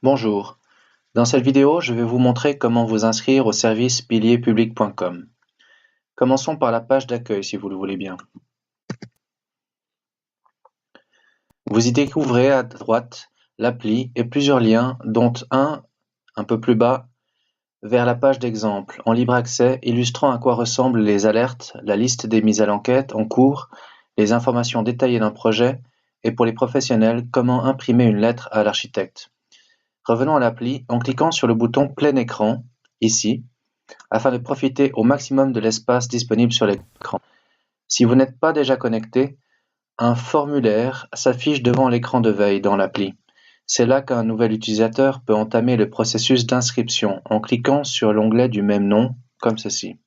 Bonjour, dans cette vidéo, je vais vous montrer comment vous inscrire au service pilierpublic.com. Commençons par la page d'accueil si vous le voulez bien. Vous y découvrez à droite l'appli et plusieurs liens, dont un peu plus bas, vers la page d'exemple en libre accès illustrant à quoi ressemblent les alertes, la liste des mises à l'enquête en cours, les informations détaillées d'un projet et pour les professionnels, comment imprimer une lettre à l'architecte. Revenons à l'appli en cliquant sur le bouton plein écran, ici, afin de profiter au maximum de l'espace disponible sur l'écran. Si vous n'êtes pas déjà connecté, un formulaire s'affiche devant l'écran de veille dans l'appli. C'est là qu'un nouvel utilisateur peut entamer le processus d'inscription en cliquant sur l'onglet du même nom, comme ceci.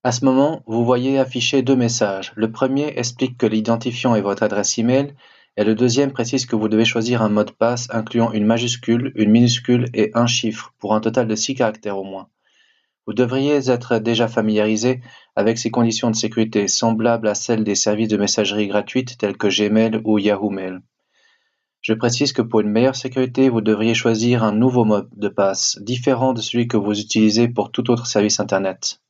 À ce moment, vous voyez afficher deux messages. Le premier explique que l'identifiant est votre adresse email et le deuxième précise que vous devez choisir un mot de passe incluant une majuscule, une minuscule et un chiffre pour un total de 6 caractères au moins. Vous devriez être déjà familiarisé avec ces conditions de sécurité semblables à celles des services de messagerie gratuite tels que Gmail ou Yahoo Mail. Je précise que pour une meilleure sécurité, vous devriez choisir un nouveau mot de passe, différent de celui que vous utilisez pour tout autre service Internet.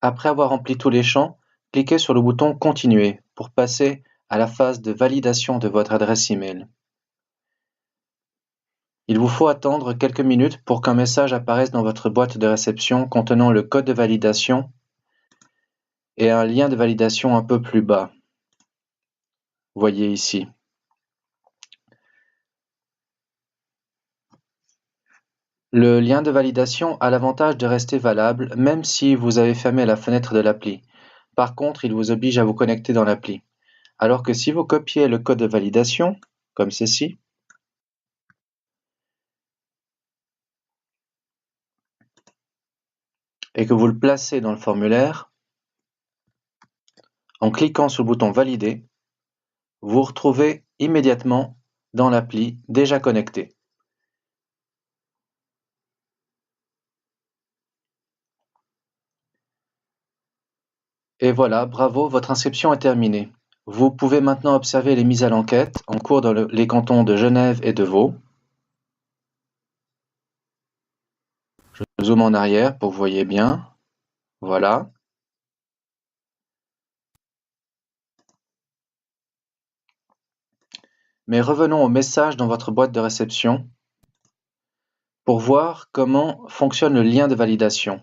Après avoir rempli tous les champs, cliquez sur le bouton « Continuer » pour passer à la phase de validation de votre adresse email. Il vous faut attendre quelques minutes pour qu'un message apparaisse dans votre boîte de réception contenant le code de validation et un lien de validation un peu plus bas. Voyez ici. Le lien de validation a l'avantage de rester valable même si vous avez fermé la fenêtre de l'appli. Par contre, il vous oblige à vous connecter dans l'appli. Alors que si vous copiez le code de validation, comme ceci, et que vous le placez dans le formulaire, en cliquant sur le bouton Valider, vous vous retrouvez immédiatement dans l'appli déjà connecté. Et voilà, bravo, votre inscription est terminée. Vous pouvez maintenant observer les mises à l'enquête en cours dans les cantons de Genève et de Vaud. Je zoome en arrière pour que vous voyez bien. Voilà. Mais revenons au message dans votre boîte de réception pour voir comment fonctionne le lien de validation.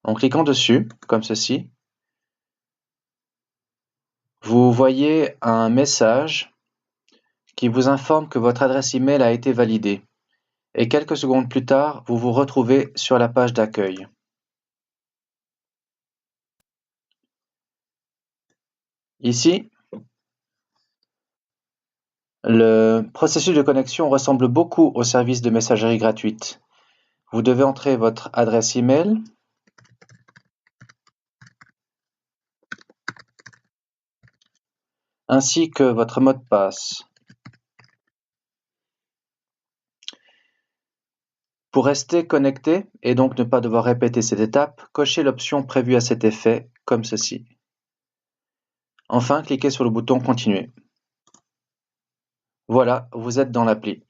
En cliquant dessus, comme ceci, vous voyez un message qui vous informe que votre adresse email a été validée. Et quelques secondes plus tard, vous vous retrouvez sur la page d'accueil. Ici, le processus de connexion ressemble beaucoup au service de messagerie gratuite. Vous devez entrer votre adresse email, ainsi que votre mot de passe. Pour rester connecté et donc ne pas devoir répéter cette étape, cochez l'option prévue à cet effet, comme ceci. Enfin, cliquez sur le bouton Continuer. Voilà, vous êtes dans l'appli.